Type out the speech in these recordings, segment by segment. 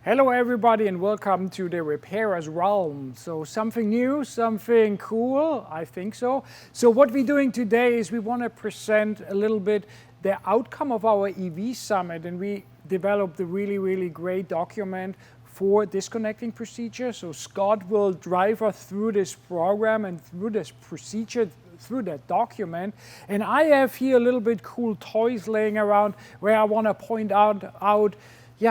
Hello everybody and welcome to the repairer's realm. So something new, something cool, I think so. So what we're doing today is we want to present a little bit the outcome of our EV summit, and we developed a really great document for disconnecting procedure. So Scott will drive us through this program and through this procedure, through that document. And I have here a little bit cool toys laying around where I want to point out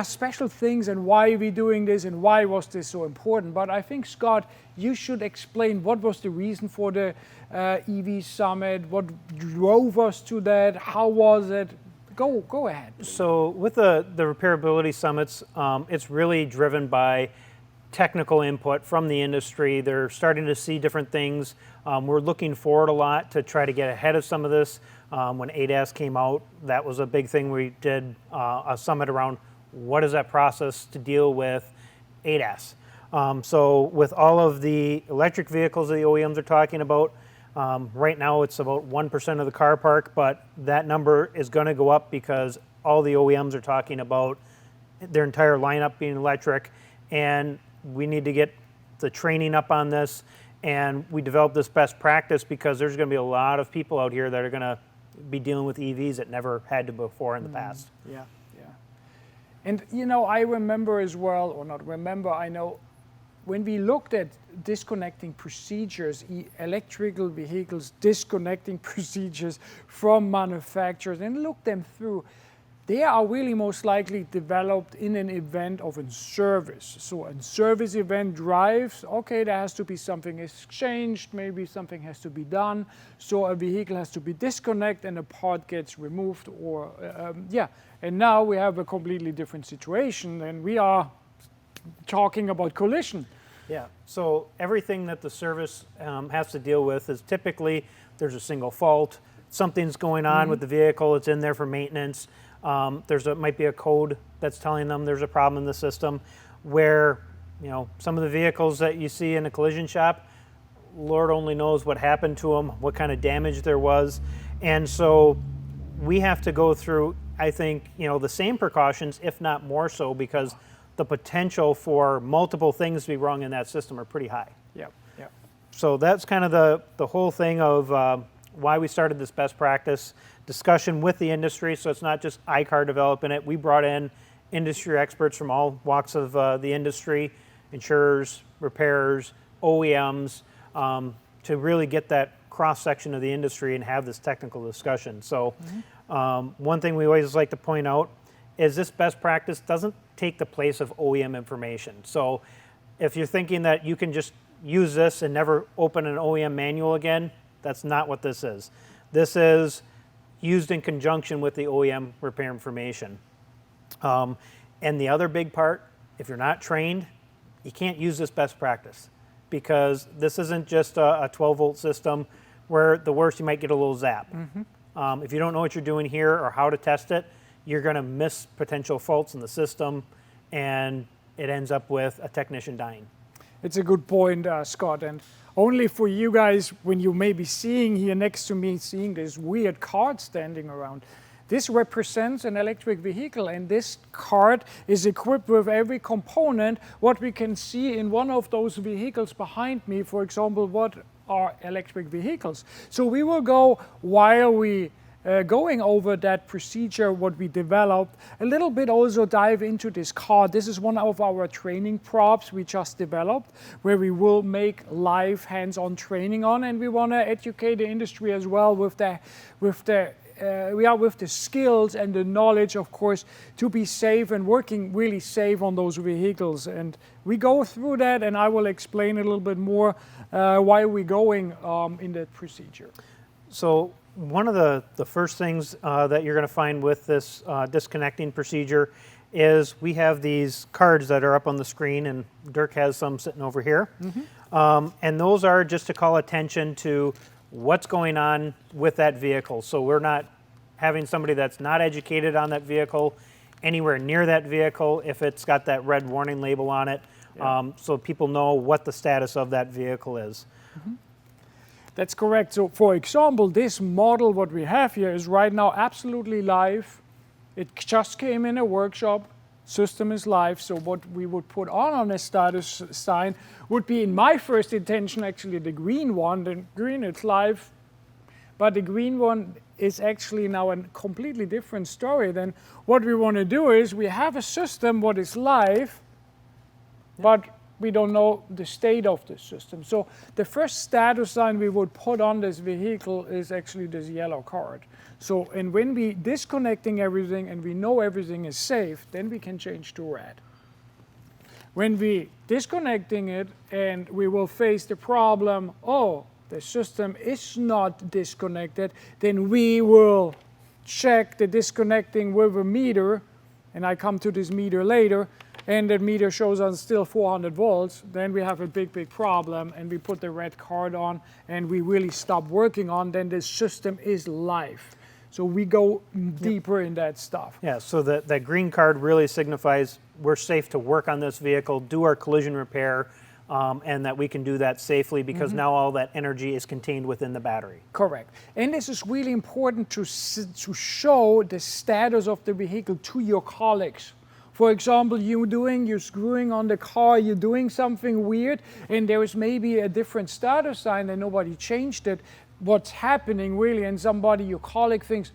special things and why we're doing this and why was this so important. But I think, Scott, you should explain what was the reason for the EV Summit, what drove us to that, how was it? Go ahead. So with the repairability summits, it's really driven by technical input from the industry. They're starting to see different things. We're looking forward a lot to try to get ahead of some of this. When ADAS came out, that was a big thing. We did a summit around what is that process to deal with ADAS. So with all of the electric vehicles that the OEMs are talking about, right now it's about 1% of the car park, but that number is going to go up because all the OEMs are talking about their entire lineup being electric, and we need to get the training up on this, and we developed this best practice because there's going to be a lot of people out here that are going to be dealing with EVs that never had to before in the past. Yeah. And you know, I remember as well, or not remember, I know when we looked at disconnecting procedures, electrical vehicles disconnecting procedures from manufacturers and looked them through, they are really most likely developed in an event of a service. So a service event drives, okay, there has to be something exchanged, maybe something has to be done, so a vehicle has to be disconnected and a part gets removed, or And now we have a completely different situation, and we are talking about collision. Yeah, so everything that the service has to deal with is typically there's a single fault, something's going on with the vehicle, it's in there for maintenance. Might be a code that's telling them there's a problem in the system, where some of the vehicles that you see in a collision shop, Lord only knows what happened to them, what kind of damage there was. And so we have to go through, I think, the same precautions, if not more so, because the potential for multiple things to be wrong in that system are pretty high. Yeah. So that's kind of the whole thing of why we started this best practice discussion with the industry. So it's not just iCar developing it. We brought in industry experts from all walks of the industry, insurers, repairers, OEMs, to really get that cross-section of the industry and have this technical discussion. So one thing we always like to point out is this best practice doesn't take the place of OEM information. So if you're thinking that you can just use this and never open an OEM manual again, that's not what this is. This is used in conjunction with the OEM repair information. And the other big part, if you're not trained, you can't use this best practice, because this isn't just a 12-volt system where the worst you might get a little zap. If you don't know what you're doing here or how to test it, you're going to miss potential faults in the system, and it ends up with a technician dying. It's a good point, Scott. And only for you guys, when you may be seeing here next to me, seeing this weird card standing around, this represents an electric vehicle, and this card is equipped with every component what we can see in one of those vehicles behind me. For example, what are electric vehicles? So we will go, while we going over that procedure, what we developed, a little bit also dive into this card. This is one of our training props we just developed, where we will make live hands-on training on, and we want to educate the industry as well with the skills and the knowledge, of course, to be safe and working really safe on those vehicles. And we go through that, and I will explain a little bit more why we're going in that procedure. So one of the first things that you're going to find with this disconnecting procedure is we have these cards that are up on the screen, and Dirk has some sitting over here. And those are just to call attention to what's going on with that vehicle. So we're not having somebody that's not educated on that vehicle anywhere near that vehicle if it's got that red warning label on it, so people know what the status of that vehicle is. That's correct. So for example, this model what we have here is right now absolutely live. It just came in a workshop. system is live. So what we would put on a status sign would be, in my first intention, actually the green one. The green, it's live, but the green one is actually now a completely different story. Then what we want to do is we have a system what is live, but we don't know the state of the system. So the first status sign we would put on this vehicle is actually this yellow card. So, and when we disconnecting everything and we know everything is safe, then we can change to red. When we disconnecting it and we will face the problem, oh, the system is not disconnected, then we will check the disconnecting with a meter, and I come to this meter later, and the meter shows us still 400 volts, then we have a big problem, and we put the red card on, and we really stop working on, then the system is live. So we go deeper in that stuff. Yeah, so that green card really signifies we're safe to work on this vehicle, do our collision repair, and that we can do that safely because now all that energy is contained within the battery. Correct. And this is really important to show the status of the vehicle to your colleagues. For example, you're screwing on the car, you're doing something weird, and there is maybe a different status sign and nobody changed it. What's happening really, and your colleague thinks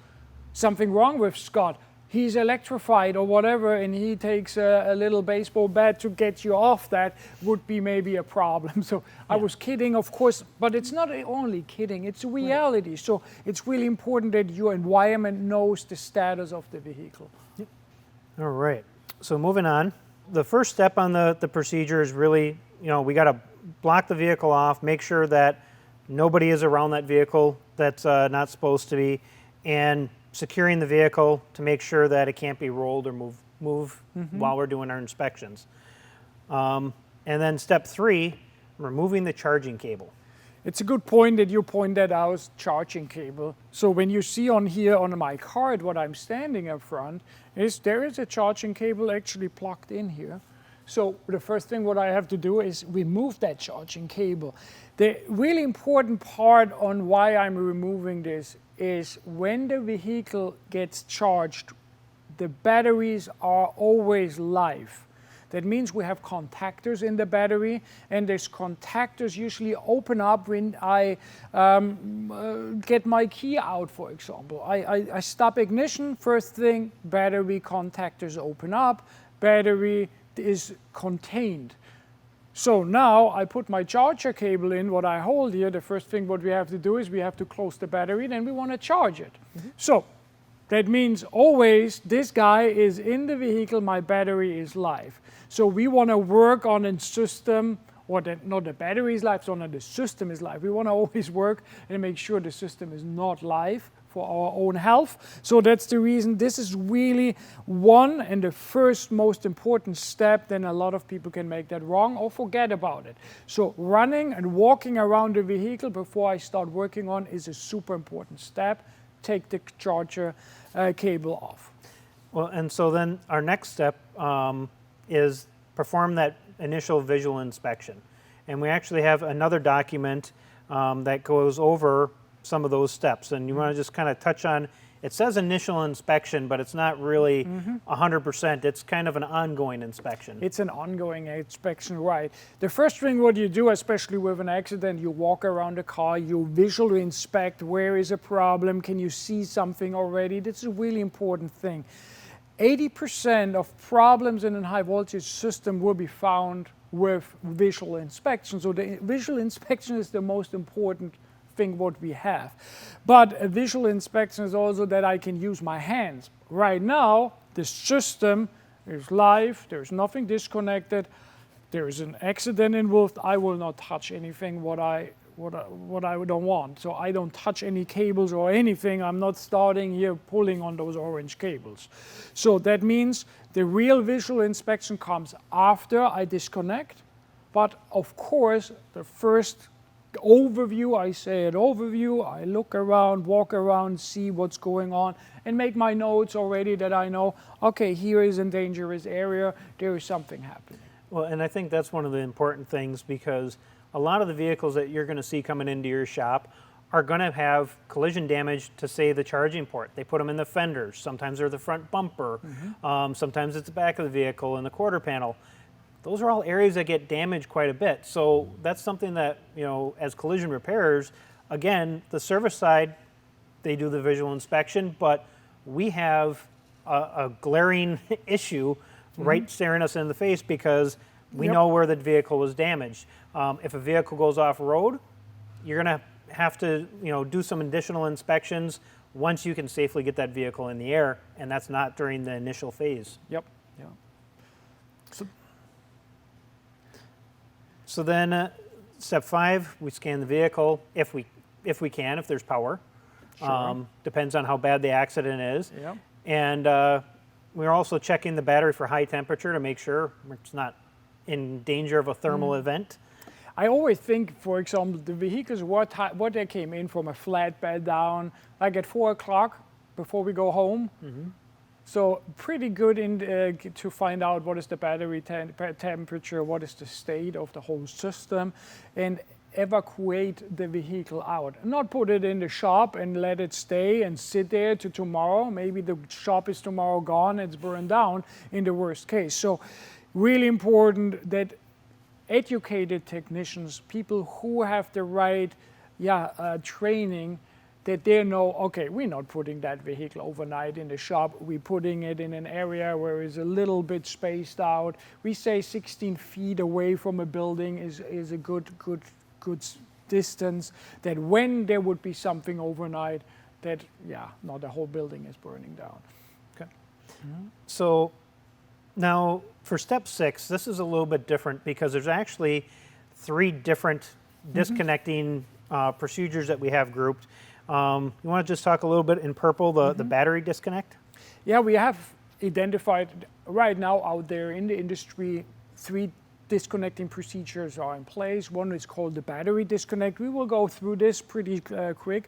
something wrong with Scott. He's electrified or whatever, and he takes a little baseball bat to get you off, that would be maybe a problem. So I was kidding, of course, but it's not only kidding, it's a reality. Right. So it's really important that your environment knows the status of the vehicle. Yep. All right. So moving on, the first step on the procedure is really, we got to block the vehicle off, make sure that nobody is around that vehicle that's not supposed to be, and securing the vehicle to make sure that it can't be rolled or move while we're doing our inspections. And then step 3, removing the charging cable. It's a good point that you pointed out, charging cable. So when you see on here on my card what I'm standing up front, there is a charging cable actually plugged in here. So the first thing what I have to do is remove that charging cable. The really important part on why I'm removing this is when the vehicle gets charged, the batteries are always live. That means we have contactors in the battery, and these contactors usually open up when I get my key out, for example. I stop ignition, first thing, battery contactors open up, battery is contained. So now I put my charger cable in, what I hold here, the first thing what we have to do is we have to close the battery, then we want to charge it. So that means always this guy is in the vehicle, my battery is live. So we want to work on a system, or not the battery is live, so not the system is live. We want to always work and make sure the system is not live for our own health. So that's the reason this is really one and the first most important step. Then a lot of people can make that wrong or forget about it. So running and walking around the vehicle before I start working on is a super important step. Take the charger cable off. Well, and so then our next step is perform that initial visual inspection. And we actually have another document that goes over some of those steps. And you want to just kind of touch on, it says initial inspection, but it's not really 100%. It's kind of an ongoing inspection. It's an ongoing inspection, right. The first thing what you do, especially with an accident, you walk around the car, you visually inspect where is a problem, can you see something already? This is a really important thing. 80% of problems in a high voltage system will be found with visual inspection. So the visual inspection is the most important thing what we have. But a visual inspection is also that I can use my hands. Right now, the system is live, there's nothing disconnected, there is an accident involved, I will not touch anything what I don't want. So I don't touch any cables or anything. I'm not starting here pulling on those orange cables. So that means the real visual inspection comes after I disconnect. But of course, the first overview, I look around, walk around, see what's going on, and make my notes already that I know, okay, here is a dangerous area, there is something happening. Well, and I think that's one of the important things, because a lot of the vehicles that you're going to see coming into your shop are going to have collision damage to, say, the charging port. They put them in the fenders. Sometimes they're the front bumper. Sometimes it's the back of the vehicle and the quarter panel. Those are all areas that get damaged quite a bit. So that's something that, you know, as collision repairers, again, the service side, they do the visual inspection, but we have a glaring issue right staring us in the face because we know where the vehicle was damaged. If a vehicle goes off-road, you're going to have to, you know, do some additional inspections once you can safely get that vehicle in the air, and that's not during the initial phase. Yep. Yeah. So then, step 5, we scan the vehicle if we can, if there's power. Sure. Depends on how bad the accident is. Yep. And we're also checking the battery for high temperature to make sure it's not in danger of a thermal event. I always think, for example, the vehicles, what they came in from a flatbed down, like at 4 o'clock before we go home. So pretty good to find out what is the battery temperature, what is the state of the whole system, and evacuate the vehicle out. Not put it in the shop and let it stay and sit there to tomorrow. Maybe the shop is tomorrow gone, it's burned down in the worst case. So really important that educated technicians, people who have the right training, that they know, okay, we're not putting that vehicle overnight in the shop, we're putting it in an area where it's a little bit spaced out. We say 16 feet away from a building is a good distance, that when there would be something overnight, that, not the whole building is burning down. Okay. So now for step 6, this is a little bit different because there's actually 3 different disconnecting procedures that we have grouped. You want to just talk a little bit in purple, the battery disconnect? Yeah, we have identified right now out there in the industry 3 disconnecting procedures are in place. One is called the battery disconnect. We will go through this pretty quick.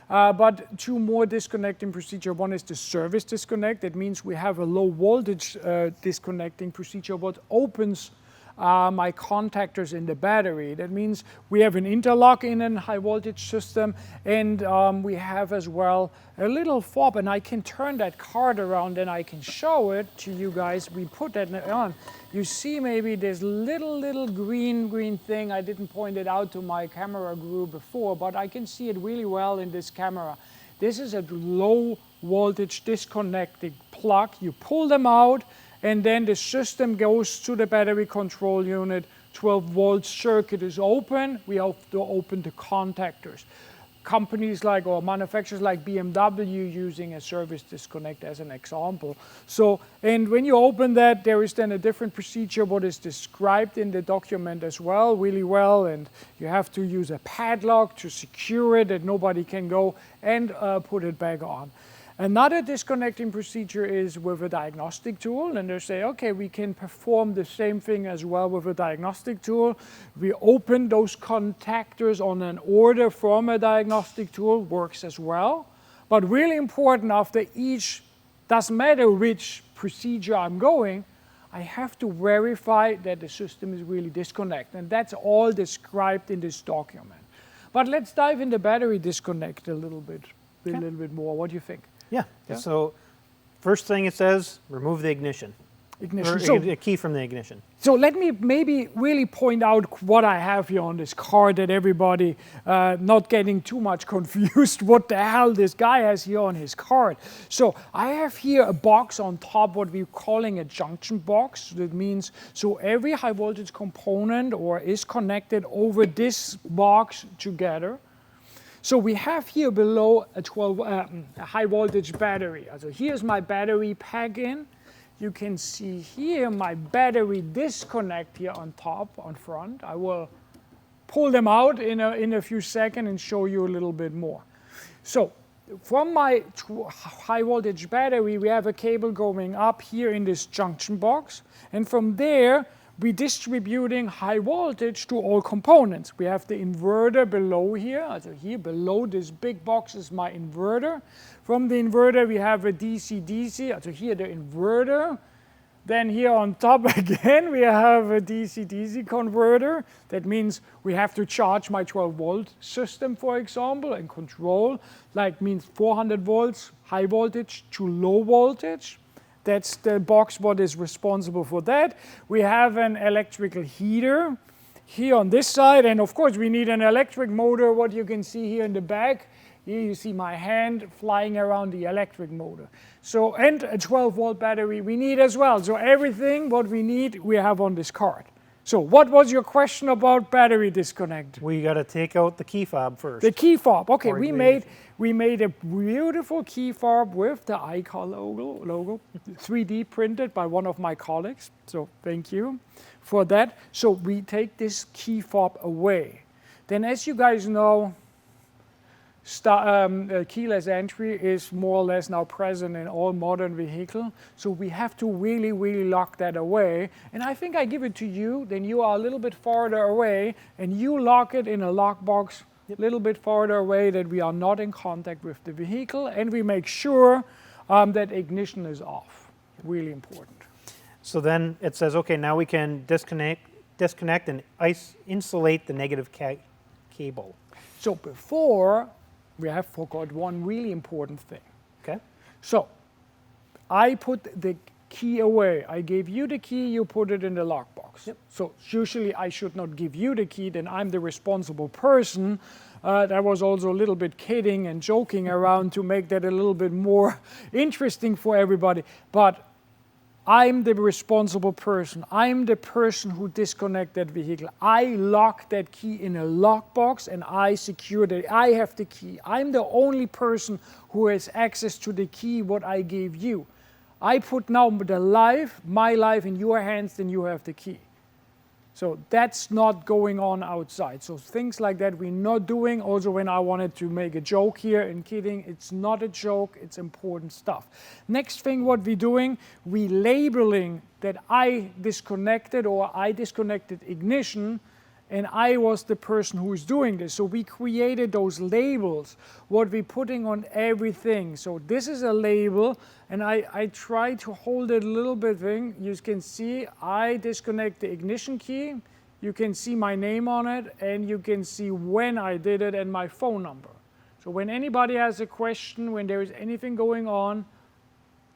But 2 more disconnecting procedure. One is the service disconnect. That means we have a low voltage disconnecting procedure what opens my contactors in the battery. That means we have an interlock in a high voltage system, and we have as well a little fob, and I can turn that card around and I can show it to you guys. We put that on. You see maybe this little green thing. I didn't point it out to my camera group before, but I can see it really well in this camera. This is a low voltage disconnecting plug. You pull them out, and then the system goes to the battery control unit. 12-volt circuit is open. We have to open the contactors. Companies like, or manufacturers like BMW using a service disconnect as an example. So, and when you open that, there is then a different procedure what is described in the document as well, really well, and you have to use a padlock to secure it that nobody can go and put it back on. Another disconnecting procedure is with a diagnostic tool, and they say, okay, we can perform the same thing as well with a diagnostic tool. We open those contactors on an order from a diagnostic tool, works as well. But really important after each, doesn't matter which procedure I'm going, I have to verify that the system is really disconnected, and that's all described in this document. But let's dive into battery disconnect a little bit more. What do you think? Yeah. So first thing it says, remove the ignition. Or a key from the ignition. So let me maybe really point out what I have here on this card, that everybody not getting too much confused what the hell this guy has here on his card. So I have here a box on top, what we're calling a junction box. That means, so every high voltage component or is connected over this box together. So we have here below a high voltage battery. So here's my battery pack in. You can see here my battery disconnect here on top, on front. I will pull them out in a few seconds and show you a little bit more. So from my high voltage battery, we have a cable going up here in this junction box. And from there, we're distributing high voltage to all components. We have the inverter below here. So here below this big box is my inverter. From the inverter, we have a DC-DC. So here the inverter Then here on top again, we have a DC-DC converter. That means we have to charge my 12-volt system, for example, and control. Like means 400 volts, high voltage to low voltage. That's the box what is responsible for that. We have an electrical heater here on this side, and of course we need an electric motor, what you can see here in the back. Here you see my hand flying around the electric motor. So, and a 12-volt battery we need as well. So everything what we need, we have on this card. So what was your question about battery disconnect? We got to take out the key fob first. The key fob. Okay, we made a beautiful key fob with the iCar logo, 3D printed by one of my colleagues. So thank you for that. So we take this key fob away. Then, as you guys know, keyless entry is more or less now present in all modern vehicles. So we have to really, really lock that away. And I think I give it to you, then you are a little bit farther away, and you lock it in a lockbox a little bit farther away, that we are not in contact with the vehicle, and we make sure that ignition is off. Really important. So then it says, okay, now we can disconnect and insulate the negative cable. So before, we have forgot one really important thing. Okay. So I put the key away. I gave you the key, you put it in the lockbox. Yep. So usually I should not give you the key, then I'm the responsible person. That was also a little bit kidding and joking around to make that a little bit more interesting for everybody. But I'm the responsible person. I'm the person who disconnect that vehicle. I lock that key in a lockbox and I secure that. I have the key. I'm the only person who has access to the key what I gave you. I put now my life in your hands, then you have the key. So that's not going on outside. So things like that we're not doing. Also, when I wanted to make a joke here and kidding, it's not a joke, it's important stuff. Next thing what we're doing, we labeling that I disconnected or I disconnected ignition, and I was the person who is doing this. So we created those labels, what we're putting on everything. So this is a label, and I try to hold it a little bit thing. You can see I disconnect the ignition key. You can see my name on it, and you can see when I did it and my phone number. So when anybody has a question, when there is anything going on,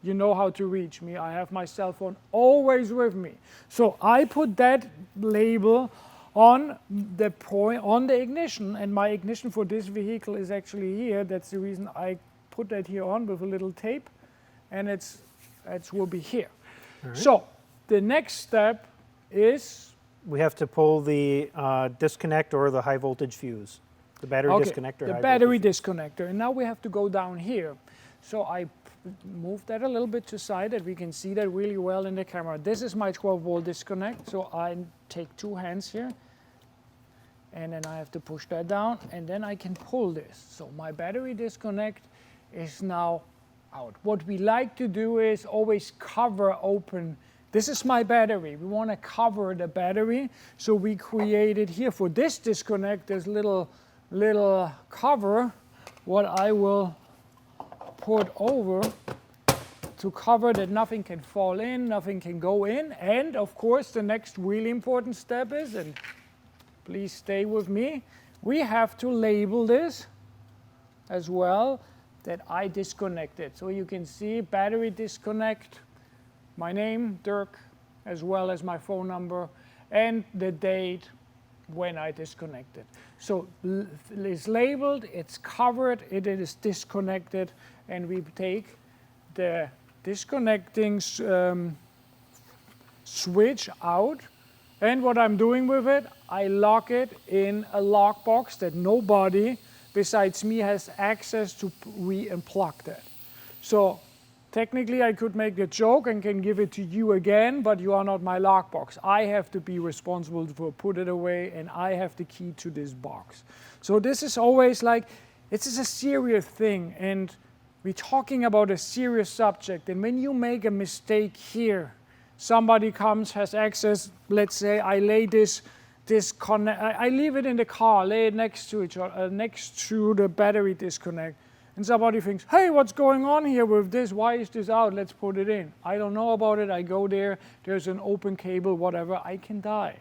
you know how to reach me. I have my cell phone always with me. So I put that label on the ignition, and my ignition for this vehicle is actually here. That's the reason I put that here on with a little tape, and it will be here. Right. So the next step is we have to pull the disconnect or the high voltage fuse, the battery disconnector. The battery disconnector, and now we have to go down here. So I move that a little bit to side that we can see that really well in the camera. This is my 12-volt disconnect, so I take two hands here, and then I have to push that down, and then I can pull this. So my battery disconnect is now out. What we like to do is always cover open. This is my battery. We want to cover the battery, so we created here for this disconnect this little cover, what I will put over to cover that nothing can fall in, nothing can go in. And of course, the next really important step is, and please stay with me, we have to label this as well, that I disconnected. So you can see battery disconnect, my name, Dirk, as well as my phone number, and the date when I disconnected. So it's labeled, it's covered, it is disconnected, and we take the disconnecting switch out, and what I'm doing with it, I lock it in a lockbox that nobody besides me has access to re-unplug that. So technically I could make a joke and can give it to you again, but you are not my lockbox. I have to be responsible for put it away, and I have the key to this box. So this is always like, this is a serious thing, and we're talking about a serious subject, and when you make a mistake here, somebody comes, has access, let's say I lay I leave it in the car, lay it next to each other, next to the battery disconnect, and somebody thinks, hey, what's going on here with this? Why is this out? Let's put it in. I don't know about it. I go there. There's an open cable, whatever. I can die.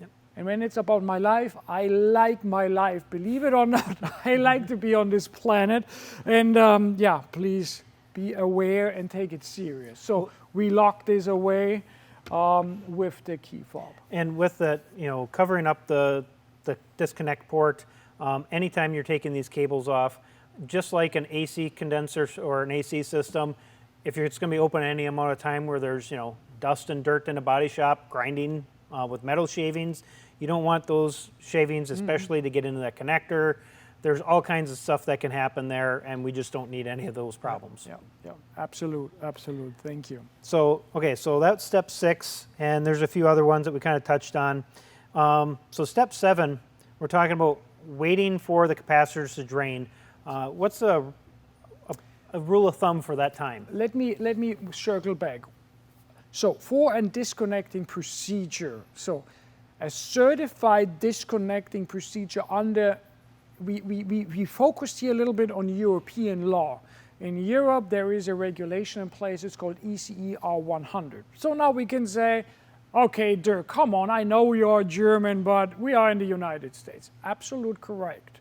Yep. And when it's about my life, I like my life. Believe it or not, I like to be on this planet. And yeah, please be aware and take it serious. So we lock this away with the key fob. And with that, covering up the disconnect port, anytime you're taking these cables off, just like an AC condenser or an AC system, if it's going to be open any amount of time where there's dust and dirt in a body shop, grinding with metal shavings, you don't want those shavings, especially to get into that connector. There's all kinds of stuff that can happen there, and we just don't need any of those problems. Yeah, absolute. Thank you. So, okay, so that's step 6, and there's a few other ones that we kind of touched on. So step 7, we're talking about waiting for the capacitors to drain. What's a rule of thumb for that time? Let me circle back. So for a disconnecting procedure, so a certified disconnecting procedure under, we focused here a little bit on European law. In Europe, there is a regulation in place, it's called ECE R100. So now we can say, okay, Dirk, come on, I know you're German, but we are in the United States. Absolute correct.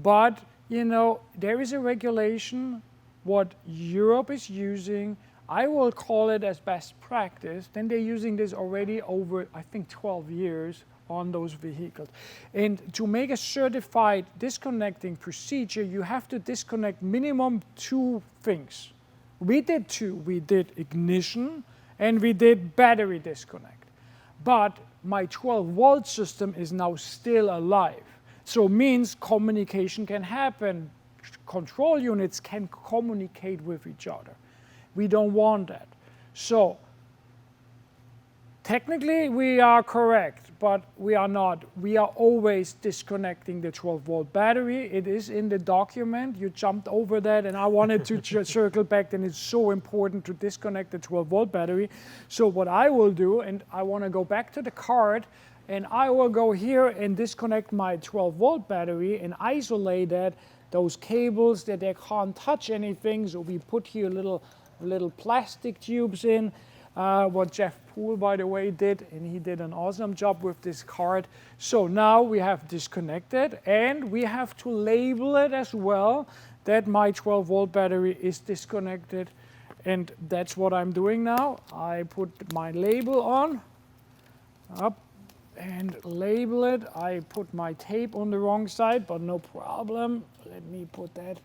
But, there is a regulation, what Europe is using, I will call it as best practice, then they're using this already over, I think, 12 years on those vehicles. And to make a certified disconnecting procedure, you have to disconnect minimum 2 things. We did 2. We did ignition and we did battery disconnect. But my 12-volt system is now still alive. So it means communication can happen. Control units can communicate with each other. We don't want that. So technically we are correct, but we are not. We are always disconnecting the 12-volt battery. It is in the document. You jumped over that, and I wanted to circle back, and it's so important to disconnect the 12-volt battery. So what I will do, and I want to go back to the card, and I will go here and disconnect my 12-volt battery and isolate that, those cables that they can't touch anything. So we put here little plastic tubes in, what Jeff Poole, by the way, did, and he did an awesome job with this card. So now we have disconnected, and we have to label it as well that my 12-volt battery is disconnected, and that's what I'm doing now. I put my label on, up, and label it. I put my tape on the wrong side, but no problem. Let me put that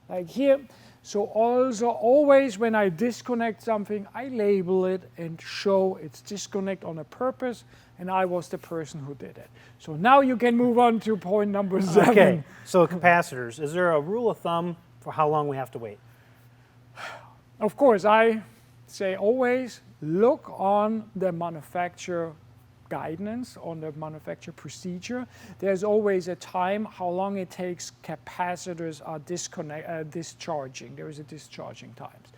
like here. So also always when I disconnect something, I label it and show it's disconnect on a purpose, and I was the person who did it. So now you can move on to point number 7. Okay, so capacitors. Is there a rule of thumb for how long we have to wait? Of course, I say always look on the manufacturer guidance, on the manufacturer procedure. There's always a time how long it takes capacitors are discharging. There is a discharging times.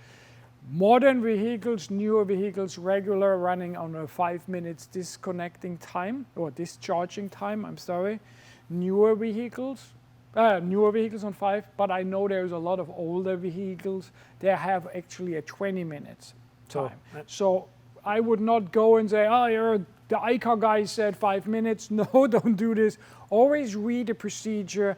Modern vehicles, newer vehicles, regular running on a 5 minutes disconnecting time, or discharging time, I'm sorry. Newer vehicles on 5, but I know there's a lot of older vehicles, they have actually a 20 minutes time. So I would not go and say, oh, the ICAR guy said 5 minutes. No, don't do this. Always read the procedure.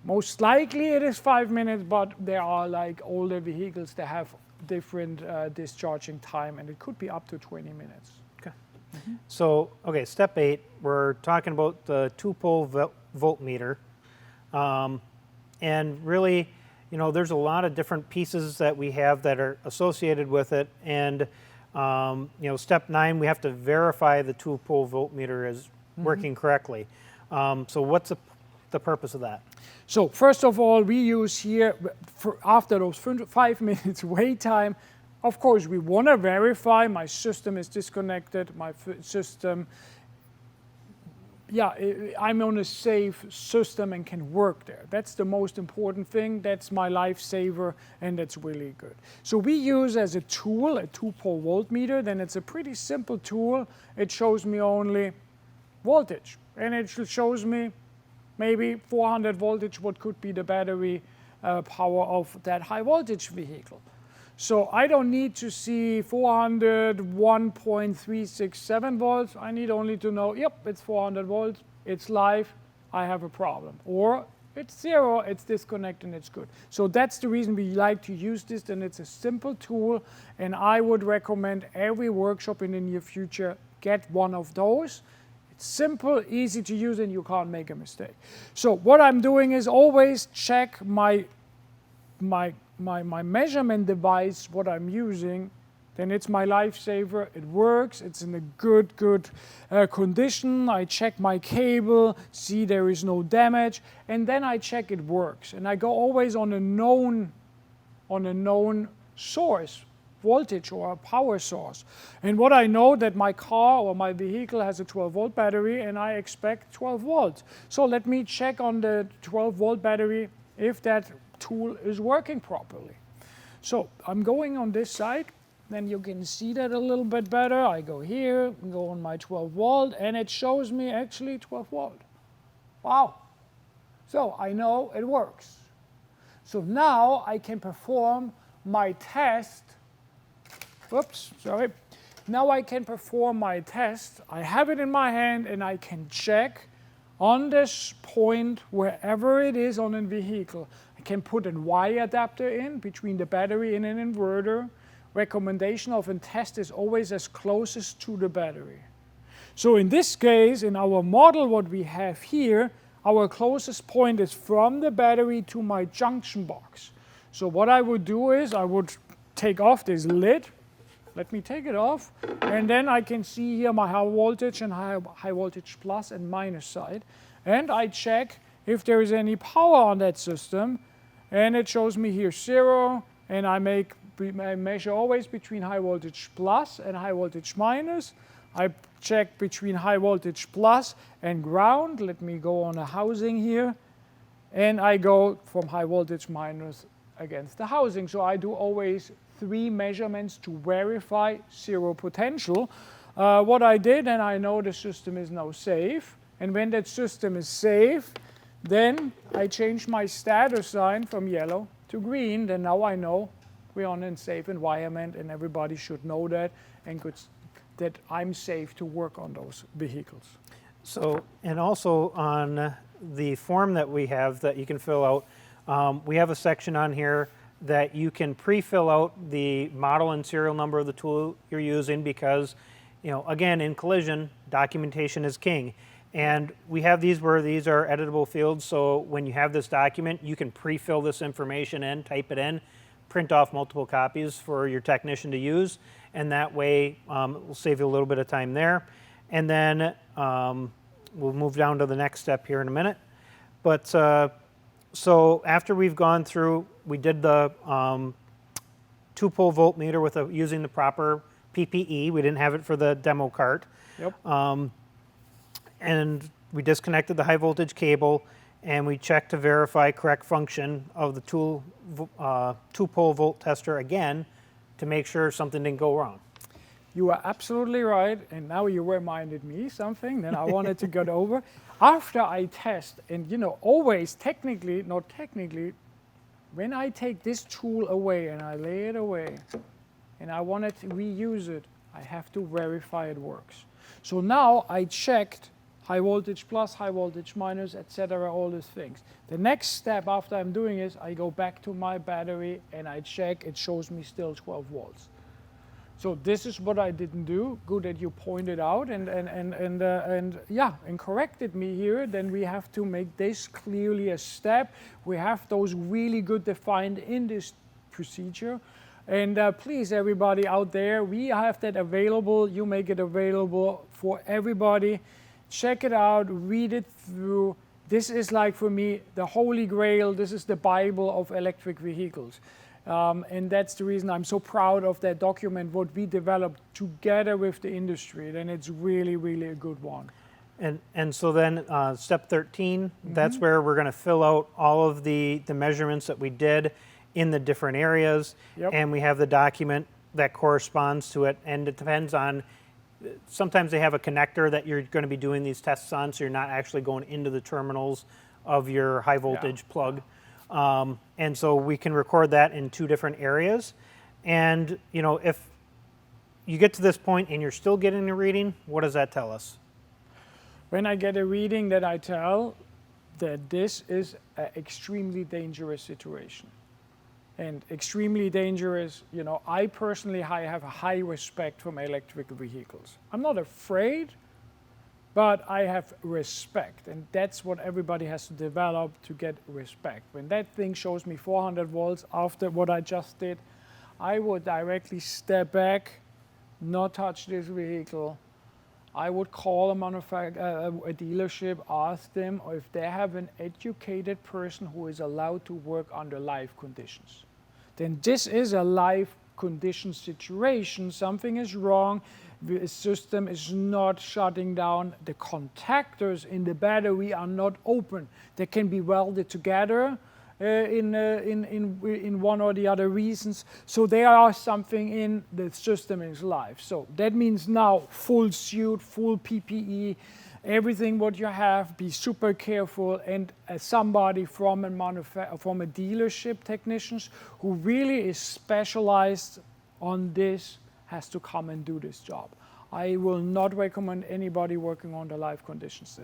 Most likely it is 5 minutes, but there are like older vehicles that have different discharging time, and it could be up to 20 minutes. Okay. Mm-hmm. So, okay, step 8, we're talking about the 2-pole voltmeter. And really, there's a lot of different pieces that we have that are associated with it. And step 9, we have to verify the 2-pole voltmeter is working correctly. So what's the purpose of that? So first of all, we use here, after those 5 minutes wait time, of course we want to verify my system is disconnected, my system, I'm on a safe system and can work there. That's the most important thing. That's my lifesaver, and that's really good. So we use as a tool a 2-pole voltmeter. Then it's a pretty simple tool. It shows me only voltage, and it shows me maybe 400 voltage, what could be the battery power of that high voltage vehicle. So I don't need to see 400, 1.367 volts. I need only to know, yep, it's 400 volts, it's live, I have a problem. Or it's 0, it's disconnected and it's good. So that's the reason we like to use this, and it's a simple tool, and I would recommend every workshop in the near future get one of those. It's simple, easy to use, and you can't make a mistake. So what I'm doing is always check my measurement device, what I'm using, then it's my lifesaver. It works, it's in a good condition. I check my cable, see there is no damage, and then I check it works. And I go always on a known source, voltage or a power source. And what I know that my car or my vehicle has a 12-volt battery, and I expect 12 volts. So let me check on the 12-volt battery if that tool is working properly. So I'm going on this side, then you can see that a little bit better. I go here, go on my 12 volt, and it shows me actually 12 volt. Wow. So I know it works. So now I can perform my test. Oops, sorry. Now I can perform my test. I have it in my hand and I can check on this point, wherever it is on a vehicle. I can put a Y adapter in between the battery and an inverter. Recommendation of a test is always as closest to the battery. So in this case, in our model, what we have here, our closest point is from the battery to my junction box. So what I would do is I would take off this lid. Let me take it off, and then I can see here my high voltage and high voltage plus and minus side. And I check if there is any power on that system, and it shows me here 0, and I measure always between high voltage plus and high voltage minus. I check between high voltage plus and ground. Let me go on a housing here, and I go from high voltage minus against the housing. So I do always 3 measurements to verify 0 potential. What I did, and I know the system is now safe, and when that system is safe, then I change my status sign from yellow to green. Then now I know we're on a safe environment, and everybody should know that, and that I'm safe to work on those vehicles. So, and also on the form that we have that you can fill out, we have a section on here that you can pre-fill out the model and serial number of the tool you're using, because, you know, again, in collision, documentation is king. And we have these where these are editable fields, so when you have this document, you can pre-fill this information in, type it in, print off multiple copies for your technician to use, and that way it will save you a little bit of time there. And then we'll move down to the next step here in a minute. But so after we've gone through, we did the 2-pole voltmeter using the proper PPE. We didn't have it for the demo cart. Yep. And we disconnected the high voltage cable, and we checked to verify correct function of the 2-pole volt tester again to make sure something didn't go wrong. You are absolutely right, and now you reminded me something that I wanted to get over. After I test, and you know, always technically, not technically, when I take this tool away and I lay it away and I want to reuse it, I have to verify it works. So now I checked high voltage plus, high voltage minus, etc., all these things. The next step after I'm doing is I go back to my battery and I check, it shows me still 12 volts. So this is what I didn't do. Good that you pointed out and corrected me here. Then we have to make this clearly a step. We have those really good defined in this procedure. And please, everybody out there, we have that available. You make it available for everybody. Check it out, read it through. This is like, for me, the holy grail. This is the Bible of electric vehicles. And that's the reason I'm so proud of that document, what we developed together with the industry. Then it's really, really a good one. And so then step 13, that's where we're going to fill out all of the measurements that we did in the different areas. Yep. And we have the document that corresponds to it. And it depends on, sometimes they have a connector that you're going to be doing these tests on, so you're not actually going into the terminals of your high voltage plug. And so we can record that in 2 different areas. And if you get to this point and you're still getting a reading, what does that tell us? When I get a reading, that I tell that this is an extremely dangerous situation. And extremely dangerous, I personally have a high respect for my electric vehicles. I'm not afraid, but I have respect, and that's what everybody has to develop to get respect. When that thing shows me 400 volts after what I just did, I would directly step back, not touch this vehicle. I would call a dealership, ask them if they have an educated person who is allowed to work under live conditions. Then this is a live condition situation. Something is wrong. The system is not shutting down. The contactors in the battery are not open. They can be welded together in one or the other reasons. So there are something in the system is live. So that means now full suit, full PPE, everything what you have, be super careful, and somebody from a dealership technicians who really is specialized on this has to come and do this job. I will not recommend anybody working under live conditions.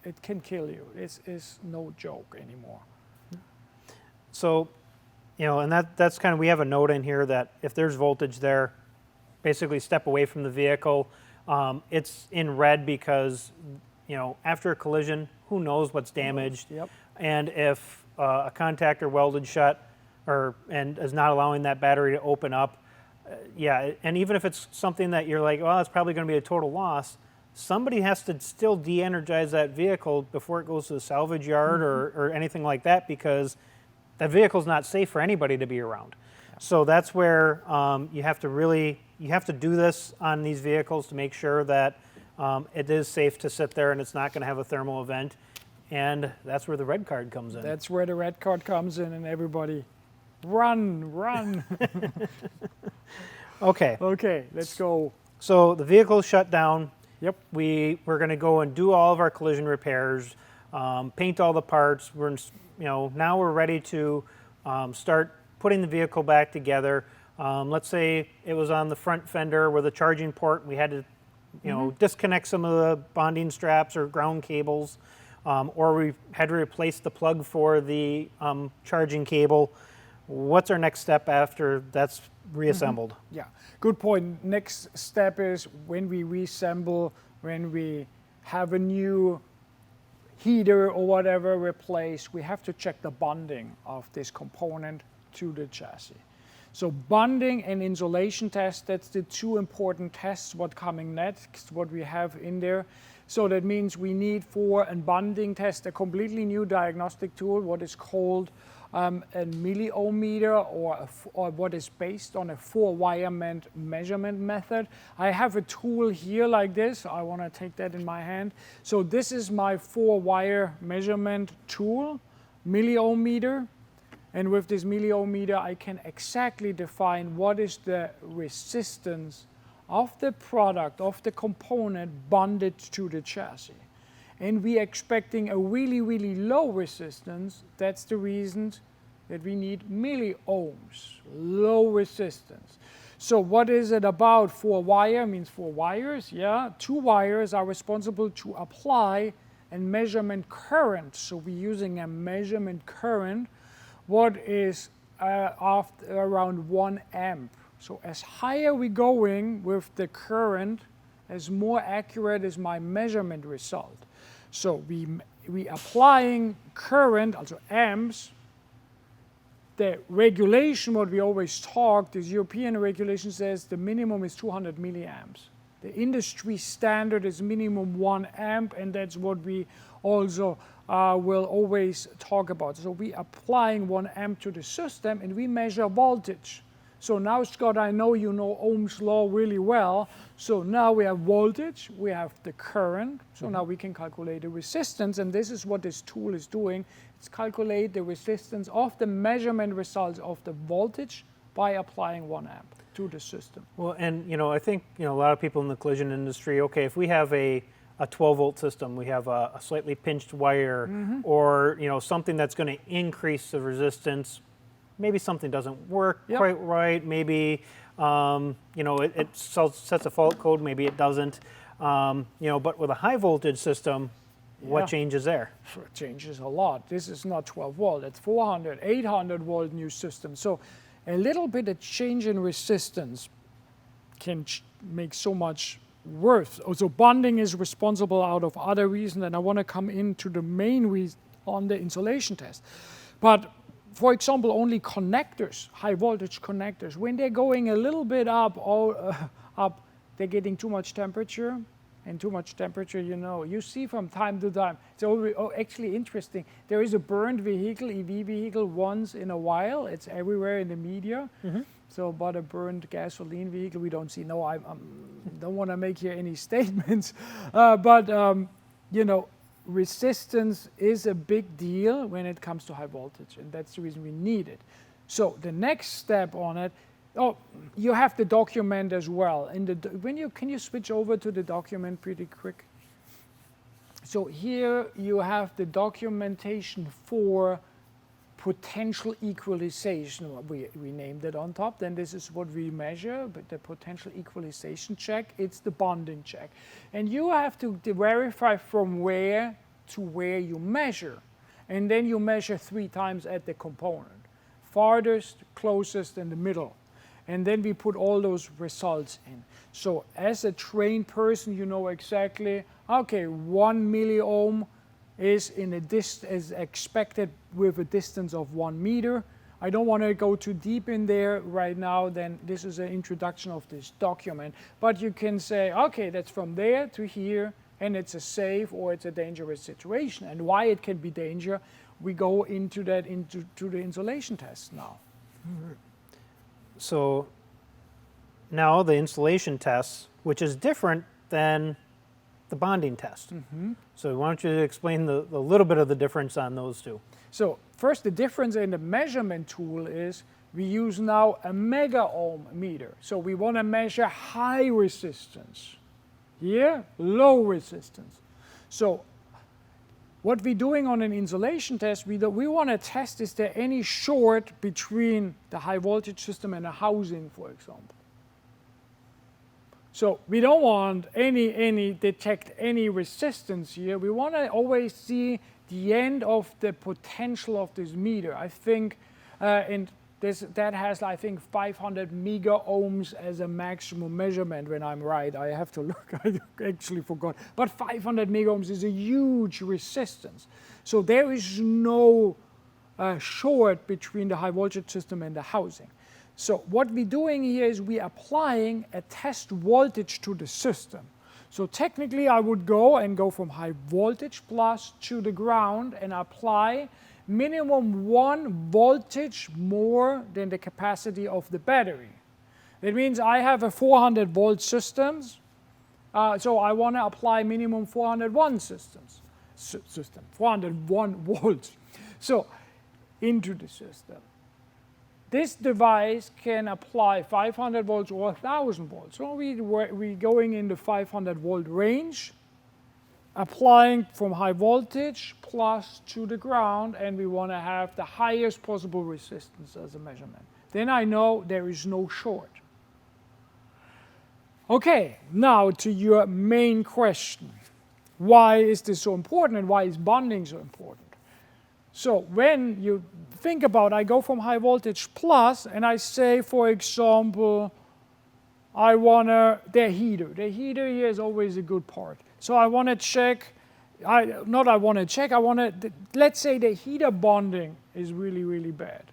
It can kill you. It's no joke anymore. So, and that's kind of, we have a note in here that if there's voltage there, basically step away from the vehicle. It's in red because, after a collision, who knows what's damaged. Yep. And if a contactor welded shut and is not allowing that battery to open up, and even if it's something that you're like, well, it's probably going to be a total loss, somebody has to still de-energize that vehicle before it goes to the salvage yard or anything like that, because that vehicle's not safe for anybody to be around. Yeah. So that's where you have to do this on these vehicles to make sure that it is safe to sit there and it's not going to have a thermal event. And that's where the red card comes in. That's where the red card comes in, and everybody, run. Okay, let's go. So the vehicle is shut down. Yep. We're going to go and do all of our collision repairs, paint all the parts. Now we're ready to start putting the vehicle back together. Let's say it was on the front fender with a charging port. We had to, disconnect some of the bonding straps or ground cables, or we had to replace the plug for the charging cable. What's our next step after that's reassembled? Yeah, good point. Next step is when we reassemble, when we have a new heater or whatever replaced, we have to check the bonding of this component to the chassis. So bonding and insulation test, that's the 2 important tests what coming next, what we have in there. So that means we need for a bonding test a completely new diagnostic tool, what is called a milliohmmeter, or what is based on a 4-wire measurement method. I have a tool here like this. I want to take that in my hand. So this is my 4-wire measurement tool, milliohmmeter. And with this milliohmmeter, I can exactly define what is the resistance of the product, of the component bonded to the chassis. And we are expecting a really, really low resistance. That's the reason that we need milliohms, low resistance. So what is it about? 4-wire means 4 wires, yeah. 2 wires are responsible to apply a measurement current. So we're using a measurement current, what is around 1 amp. So as higher we're going with the current, as more accurate is my measurement result. So we applying current, also amps. The regulation, what we always talk, this European regulation says the minimum is 200 milliamps. The industry standard is minimum 1 amp, and that's what we also will always talk about. So we applying 1 amp to the system, and we measure voltage. So now, Scott, I know you know Ohm's law really well. So now we have voltage, we have the current. So now we can calculate the resistance, and this is what this tool is doing. It's calculate the resistance of the measurement results of the voltage by applying 1 amp to the system. Well, and I think a lot of people in the collision industry, okay, if we have a a 12-volt system, we have a slightly pinched wire, or something that's going to increase the resistance. Maybe something doesn't work quite right. Maybe it sets a fault code. Maybe it doesn't. But with a high voltage system, what changes there? It changes a lot. This is not 12 volt. It's 400, 800 volt new system. So a little bit of change in resistance can make so much worth. Also, bonding is responsible out of other reasons, and I want to come into the main reason on the insulation test. But for example, only connectors, high voltage connectors, when they're going a little bit up, they're getting too much temperature, and too much temperature, you see from time to time. It's actually interesting. There is a burned vehicle, EV vehicle, once in a while. It's everywhere in the media. So, but a burned gasoline vehicle, we don't see. No, I don't want to make here any statements. Resistance is a big deal when it comes to high voltage, and that's the reason we need it. So the next step on it, you have the document as well. Can you switch over to the document pretty quick? So here you have the documentation for potential equalization. We named it on top. Then this is what we measure, but the potential equalization check, it's the bonding check. And you have to verify from where to where you measure. And then you measure 3 times at the component. Farthest, closest, and the middle. And then we put all those results in. So as a trained person, you know exactly, okay, 1 milliohm is is expected with a distance of 1 meter. I don't want to go too deep in there right now, then this is an introduction of this document. But you can say, okay, that's from there to here, and it's a safe or it's a dangerous situation. And why it can be danger, we go into that into the insulation test now. So now the insulation test, which is different than the bonding test. So why don't you explain the little bit of the difference on those two? So first, the difference in the measurement tool is we use now a mega ohm meter. So we want to measure high resistance. Here, low resistance. So what we're doing on an insulation test, we want to test, is there any short between the high voltage system and a housing, for example. So we don't want detect any resistance here. We want to always see the end of the potential of this meter. I think, that has, I think, 500 mega ohms as a maximum measurement when I'm right. I have to look, I actually forgot. But 500 mega ohms is a huge resistance. So there is no short between the high voltage system and the housing. So what we're doing here is we're applying a test voltage to the system. So technically I would go from high voltage plus to the ground and apply minimum 1 voltage more than the capacity of the battery. That means I have a 400 volt system, so I want to apply minimum 401 system, 401 volts. So into the system. This device can apply 500 volts or 1,000 volts. So we're going in the 500 volt range, applying from high voltage plus to the ground, and we want to have the highest possible resistance as a measurement. Then I know there is no short. Okay, now to your main question. Why is this so important, and why is bonding so important? So when you think about, I go from high voltage plus, and I say, for example, I want the heater. The heater here is always a good part. So I want to check, let's say the heater bonding is really, really bad.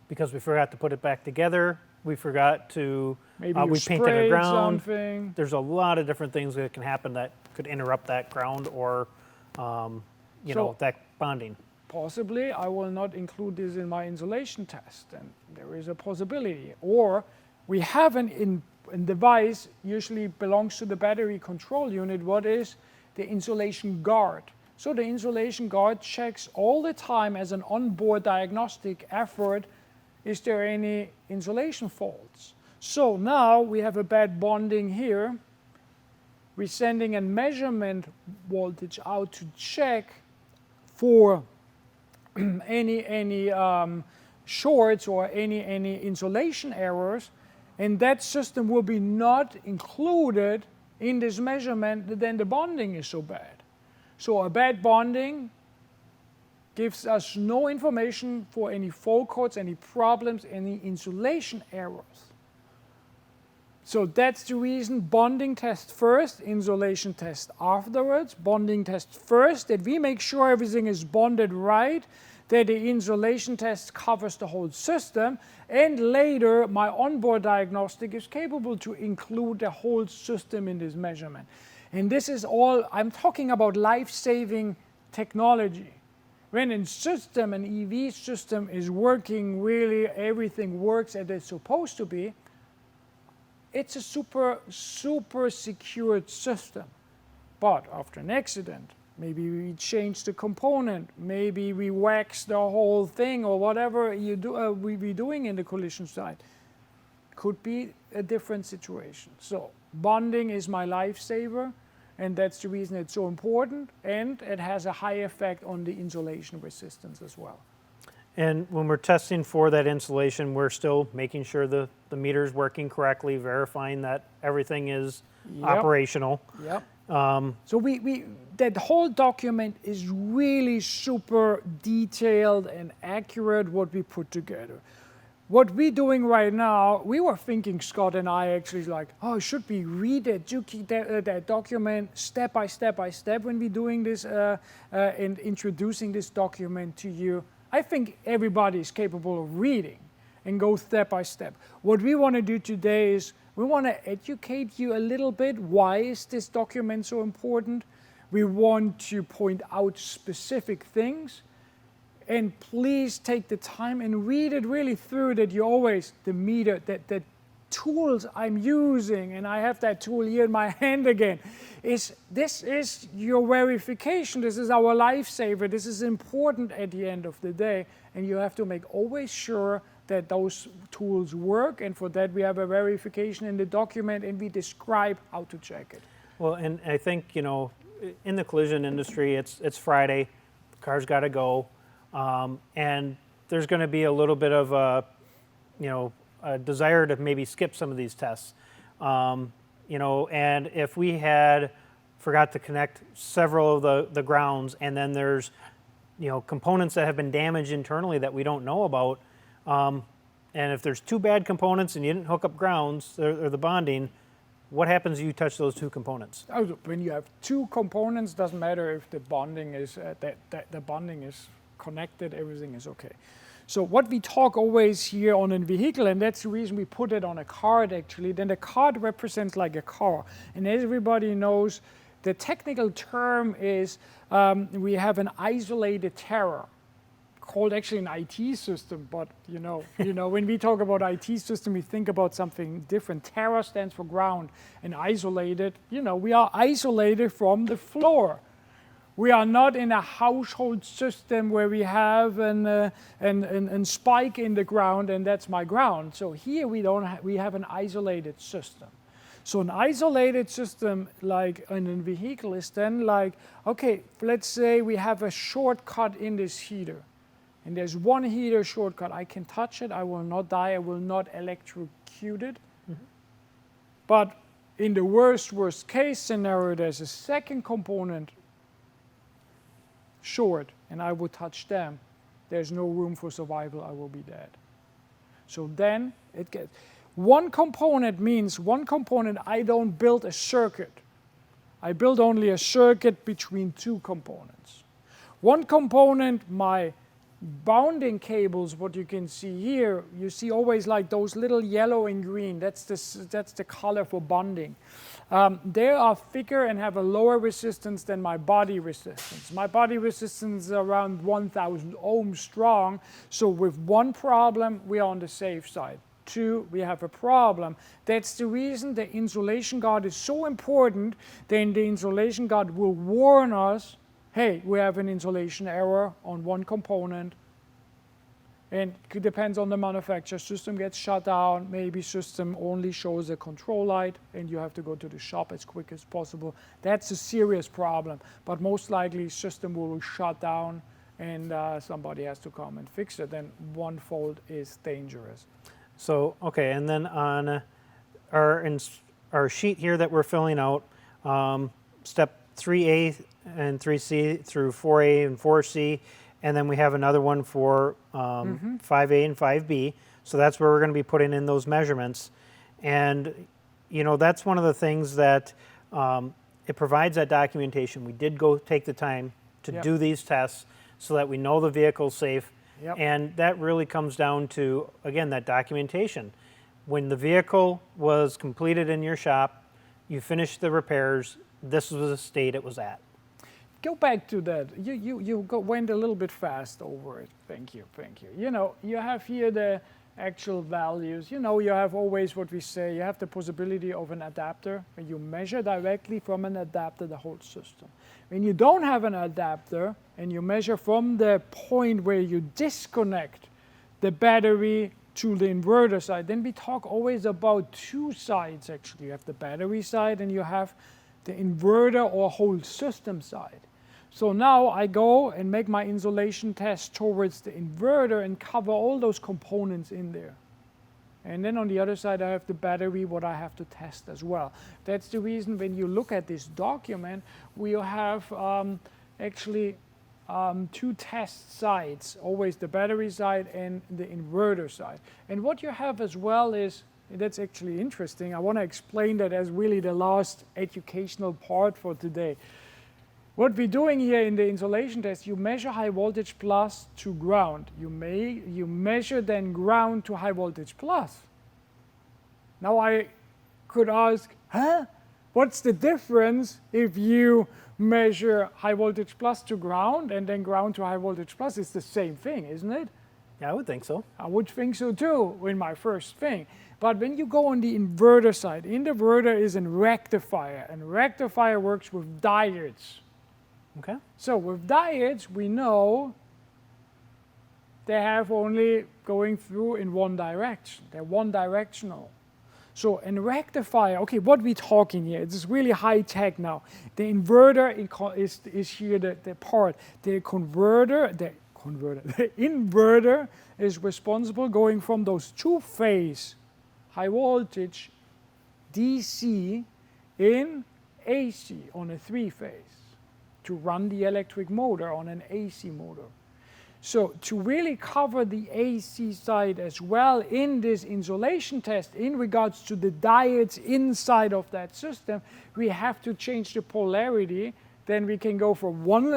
Because we forgot to put it back together, we forgot to, maybe we painted a ground. Something. There's a lot of different things that can happen that could interrupt that ground or, that bonding. Possibly, I will not include this in my insulation test, and there is a possibility. Or we have a device, usually belongs to the battery control unit, what is the insulation guard. So the insulation guard checks all the time as an onboard diagnostic effort, is there any insulation faults? So now we have a bad bonding here. we're sending a measurement voltage out to check for any shorts or any insulation errors, and that system will be not included in this measurement, then the bonding is so bad. So a bad bonding gives us no information for any fault codes, any problems, any insulation errors. So that's the reason bonding test first, insulation test afterwards. Bonding test first, that we make sure everything is bonded right, that the insulation test covers the whole system, and later my onboard diagnostic is capable to include the whole system in this measurement. And this is all, I'm talking about life-saving technology. When a system, an EV system is working really, everything works as it's supposed to be, it's a super secured system. But after an accident, maybe we change the component, maybe we wax the whole thing, or whatever you do, we're doing in the collision site, could be a different situation. So bonding is my lifesaver, and that's the reason it's so important, and it has a high effect on the insulation resistance as well. And when we're testing for that insulation, we're still making sure the meter is working correctly, verifying that everything is operational. Yep. So that whole document is really super detailed and accurate what we put together. What we're doing right now, we were thinking, Scott and I actually, like, oh, should we read that document step by step when we're doing this and introducing this document to you? I think everybody is capable of reading and go step by step. What we want to do today is we want to educate you a little bit. Why is this document so important? We want to point out specific things. And please take the time and read it really through, that you always, the meter, that tools I'm using, and I have that tool here in my hand again, this is your verification. This is our lifesaver. This is important at the end of the day, and you have to make always sure that those tools work, and for that we have a verification in the document, and we describe how to check it. Well, and I think, you know, in the collision industry, it's Friday, the car's got to go, and there's going to be a little bit of a, you know, a desire to maybe skip some of these tests. You know, and if we had forgot to connect several of the grounds, and then there's, you know, components that have been damaged internally that we don't know about, and if there's two bad components and you didn't hook up grounds or the bonding, what happens if you touch those two components? When you have two components, doesn't matter if the bonding is the bonding is connected, everything is okay. So what we talk always here on a vehicle, and that's the reason we put it on a card actually, then the card represents like a car. And everybody knows the technical term is we have an isolated terror, called actually an IT system, but you know, when we talk about IT system, we think about something different. Terra stands for ground, and isolated, you know, we are isolated from the floor. We are not in a household system where we have an spike in the ground, and that's my ground. So here we have an isolated system. So an isolated system, like in a vehicle, is then like, okay, let's say we have a shortcut in this heater. And there's one heater shortcut. I can touch it, I will not die, I will not electrocute it. Mm-hmm. But in the worst case scenario, there's a second component short, and I would touch them. There's no room for survival, I will be dead. So then it gets, one component means one component, I don't build a circuit. I build only a circuit between two components. One component, my bounding cables, what you can see here, you see always like those little yellow and green, that's the color for bonding. They are thicker and have a lower resistance than my body resistance. My body resistance is around 1,000 ohms strong, so with one problem, we are on the safe side. Two, we have a problem. That's the reason the insulation guard is so important. Then the insulation guard will warn us, hey, we have an insulation error on one component. And it depends on the manufacturer. System gets shut down, maybe system only shows a control light and you have to go to the shop as quick as possible. That's a serious problem, but most likely system will shut down and somebody has to come and fix it, and one fault is dangerous. So, okay, and then on our sheet here that we're filling out, step 3A and 3C through 4A and 4C, and then we have another one for 5A and 5B. So that's where we're going to be putting in those measurements. And, you know, that's one of the things that it provides that documentation. We did go take the time to do these tests so that we know the vehicle's safe. And that really comes down to, again, that documentation. When the vehicle was completed in your shop, you finished the repairs, this was the state it was at. Go back to that. You went a little bit fast over it. Thank you, thank you. You know, you have here the actual values. You know, you have always what we say, you have the possibility of an adapter, and you measure directly from an adapter the whole system. When you don't have an adapter, and you measure from the point where you disconnect the battery to the inverter side, then we talk always about two sides actually. You have the battery side and you have the inverter or whole system side. So now I go and make my insulation test towards the inverter and cover all those components in there. And then on the other side I have the battery, what I have to test as well. That's the reason when you look at this document, we have actually two test sides, always the battery side and the inverter side. And what you have as well is, that's actually interesting, I want to explain that as really the last educational part for today. What we're doing here in the insulation test, you measure high voltage plus to ground. You measure then ground to high voltage plus. Now I could ask, what's the difference if you measure high voltage plus to ground and then ground to high voltage plus? It's the same thing, isn't it? Yeah, I would think so. I would think so too in my first thing. But when you go on the inverter side, inverter is a rectifier, and rectifier works with diodes. Okay. So with diodes, we know they have only going through in one direction. They're one directional. So in rectifier, okay, what we talking here? It's really high tech now. The inverter is here the part. The inverter is responsible going from those two-phase high voltage DC in AC on a three-phase to run the electric motor on an AC motor. So to really cover the AC side as well in this insulation test in regards to the diodes inside of that system, we have to change the polarity. Then we can go from one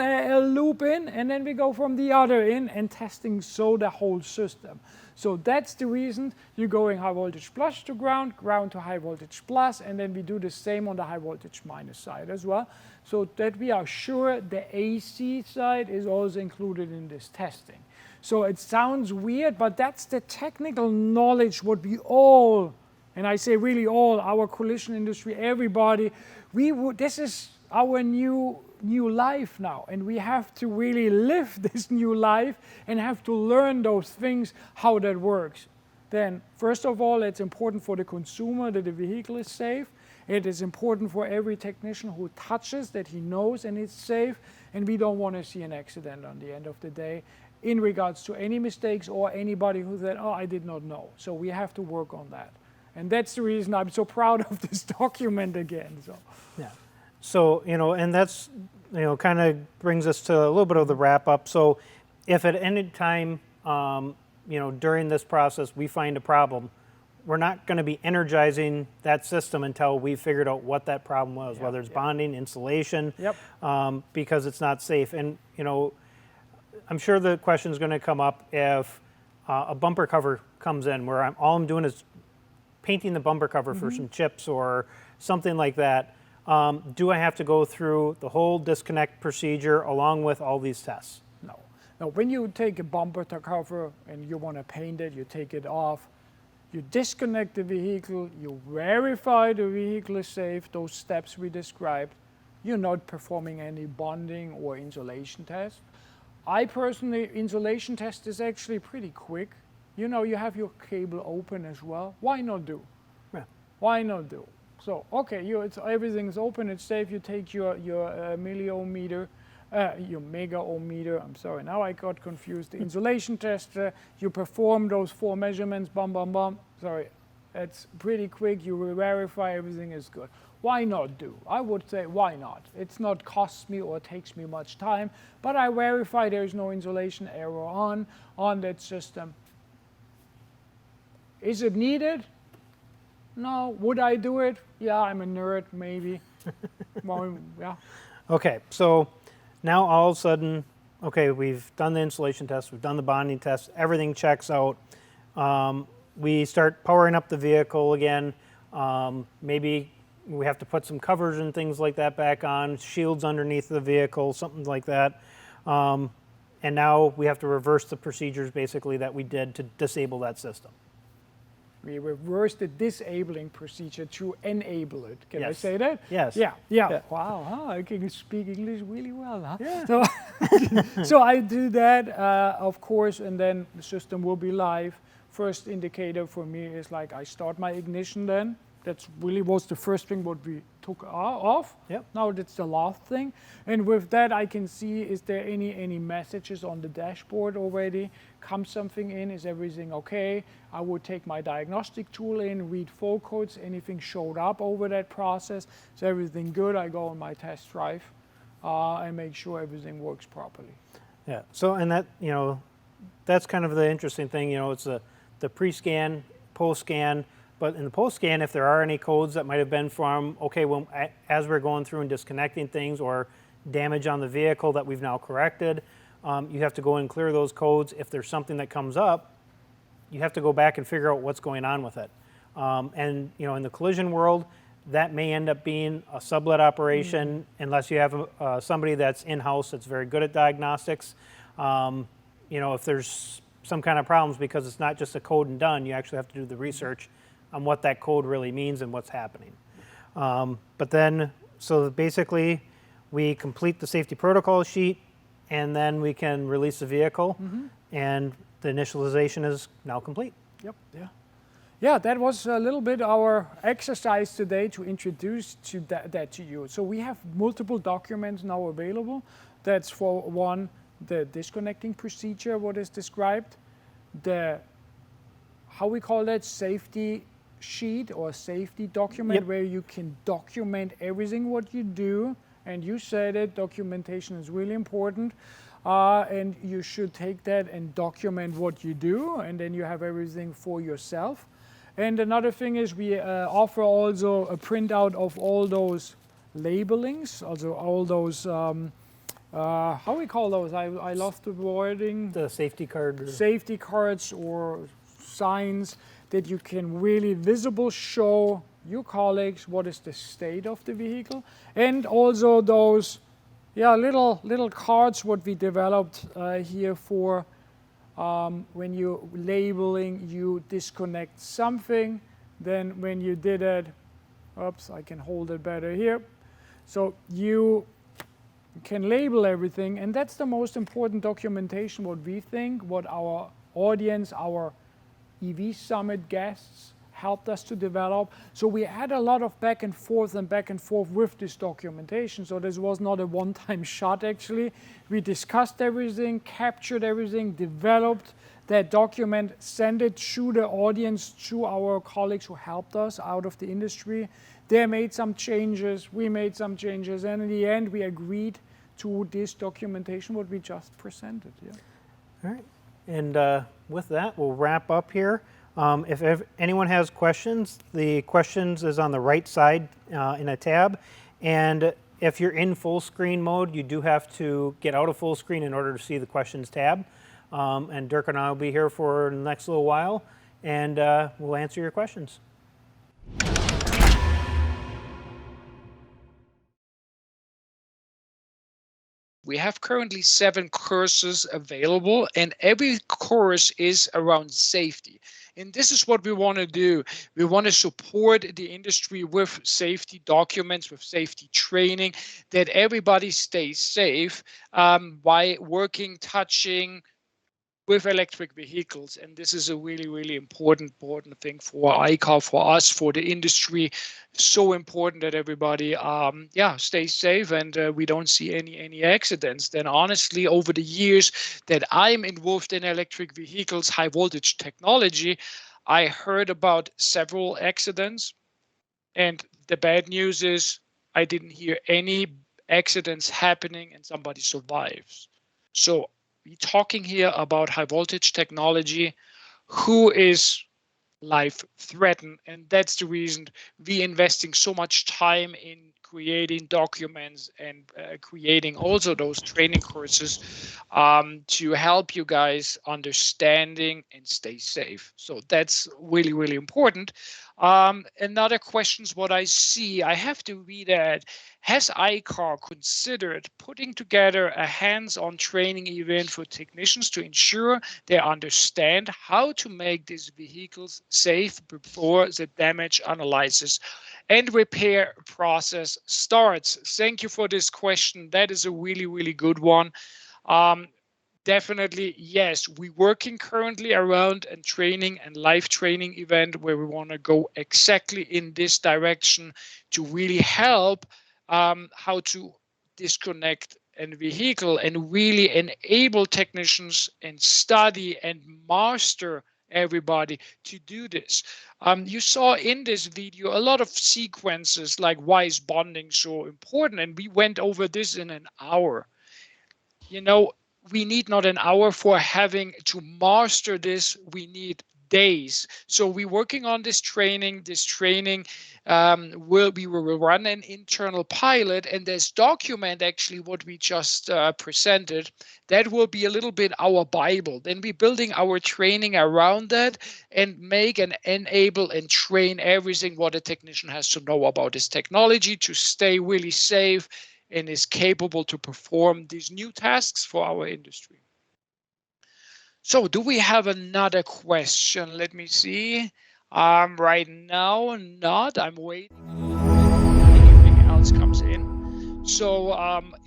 loop in and then we go from the other in and testing so the whole system. So that's the reason you're going high voltage plus to ground, ground to high voltage plus, and then we do the same on the high voltage minus side as well, so that we are sure the AC side is also included in this testing. So it sounds weird, but that's the technical knowledge what we all, and I say really all, our collision industry, everybody, this is our new life now, and we have to really live this new life and have to learn those things, how that works. Then, first of all, it's important for the consumer that the vehicle is safe. It is important for every technician who touches that he knows and it's safe, and we don't want to see an accident on the end of the day in regards to any mistakes or anybody who said, oh, I did not know. So we have to work on that. And that's the reason I'm so proud of this document again. So. Yeah. So, you know, and that's, you know, kind of brings us to a little bit of the wrap up. So if at any time, you know, during this process we find a problem, we're not going to be energizing that system until we've figured out what that problem was, whether it's bonding, insulation, because it's not safe. And, you know, I'm sure the question is going to come up if a bumper cover comes in where all I'm doing is painting the bumper cover for some chips or something like that. Do I have to go through the whole disconnect procedure along with all these tests? No. Now, when you take a bumper cover and you want to paint it, you take it off, you disconnect the vehicle, you verify the vehicle is safe, those steps we described. You're not performing any bonding or insulation test. I personally, insulation test is actually pretty quick. You know, you have your cable open as well. Why not do? Yeah. Why not do? So, okay, everything's open, it's safe. You take your milliometer, your mega ohmmeter, I'm sorry, now I got confused. The insulation test, you perform those 4 measurements, bum, bum, bum. Sorry, it's pretty quick. You will verify everything is good. Why not do? I would say, why not? It's not costs me or takes me much time, but I verify there's no insulation error on that system. Is it needed? No. Would I do it? Yeah, I'm a nerd, maybe. Well, yeah. Okay, so now all of a sudden, okay, we've done the insulation test, we've done the bonding test, everything checks out. We start powering up the vehicle again. Maybe we have to put some covers and things like that back on, shields underneath the vehicle, something like that. And now we have to reverse the procedures basically that we did to disable that system. We reverse the disabling procedure to enable it. Can I Yes. say that? Yes. Yeah. Yeah. Wow, huh? I can speak English really well, huh? Yeah. So I do that, of course, and then the system will be live. First indicator for me is like I start my ignition then. That's really was the first thing what we took off. Yep. Now that's the last thing. And with that I can see, is there any messages on the dashboard already? Comes something in, is everything okay? I would take my diagnostic tool in, read full codes, anything showed up over that process. Is everything good? I go on my test drive and make sure everything works properly. Yeah, so and that, you know, that's kind of the interesting thing, you know, it's the pre-scan, post-scan, but in the post-scan, if there are any codes that might have been from, okay, well, as we're going through and disconnecting things or damage on the vehicle that we've now corrected, you have to go and clear those codes. If there's something that comes up, you have to go back and figure out what's going on with it. And, you know, in the collision world, that may end up being a sublet operation unless you have somebody that's in-house that's very good at diagnostics. You know, if there's some kind of problems, because it's not just a code and done, you actually have to do the research on what that code really means and what's happening. But then, so basically, we complete the safety protocol sheet, and then we can release the vehicle, and the initialization is now complete. Yep. Yeah. Yeah, that was a little bit our exercise today to introduce that to you. So we have multiple documents now available. That's for one, the disconnecting procedure, what is described, the, how we call that, safety sheet or safety document, where you can document everything what you do. And you said it, documentation is really important. And you should take that and document what you do, and then you have everything for yourself. And another thing is we offer also a printout of all those labelings, also all those, how we call those? I lost the wording. The safety card. Safety cards or signs that you can really visible show your colleagues what is the state of the vehicle. And also those little cards what we developed here for when you're labeling, you disconnect something, then when you did it, oops, I can hold it better here. So you can label everything, and that's the most important documentation, what we think, what our audience, our EV Summit guests helped us to develop. So we had a lot of back and forth with this documentation. So this was not a one-time shot, actually. We discussed everything, captured everything, developed that document, sent it to the audience, to our colleagues who helped us out of the industry. They made some changes, we made some changes, and in the end we agreed to this documentation, what we just presented. Yeah. All right, and with that, we'll wrap up here. If anyone has questions, the questions is on the right side in a tab. And if you're in full screen mode, you do have to get out of full screen in order to see the questions tab. And Dirk and I will be here for the next little while, and we'll answer your questions. We have currently 7 courses available, and every course is around safety. And this is what we want to do. We want to support the industry with safety documents, with safety training, that everybody stays safe by working, touching, with electric vehicles. And this is a really, really important thing for iCar, for us, for the industry. So important that everybody stays safe and we don't see any accidents. Then honestly, over the years that I'm involved in electric vehicles, high voltage technology, I heard about several accidents. And the bad news is I didn't hear any accidents happening and somebody survives. So we're talking here about high voltage technology, who is life threatened, and that's the reason we investing so much time in creating documents and creating also those training courses to help you guys understanding and stay safe. So that's really, really important. Another questions what I see, I have to read that. Has iCar considered putting together a hands-on training event for technicians to ensure they understand how to make these vehicles safe before the damage analysis and repair process starts? Thank you for this question. That is a really, really good one. Definitely, yes. We're working currently around a training and live training event where we want to go exactly in this direction to really help how to disconnect a vehicle and really enable technicians and study and master everybody to do this. You saw in this video a lot of sequences like why is bonding so important, and we went over this in an hour. You know, we need not an hour for having to master this. We need days. So we're working on this training. This training we will run an internal pilot, and this document actually what we just presented, that will be a little bit our Bible. Then we're building our training around that and make and enable and train everything what a technician has to know about this technology to stay really safe and is capable to perform these new tasks for our industry. So do we have another question? Let me see. Right now, not. I'm waiting. Anything else comes in. So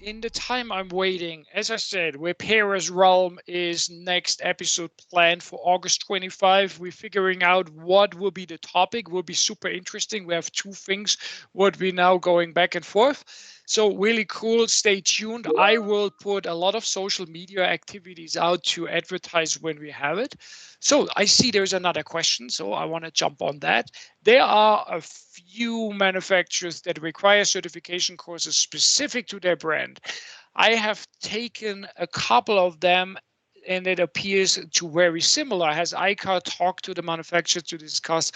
in the time I'm waiting, as I said, Repairer's Realm is next episode planned for August 25. We're figuring out what will be the topic. Will be super interesting. We have two things what we now going back and forth. So really cool. Stay tuned. I will put a lot of social media activities out to advertise when we have it. So I see there's another question, so I want to jump on that. There are a few manufacturers that require certification courses specific to their brand. I have taken a couple of them and it appears to very similar. Has iCar talked to the manufacturer to discuss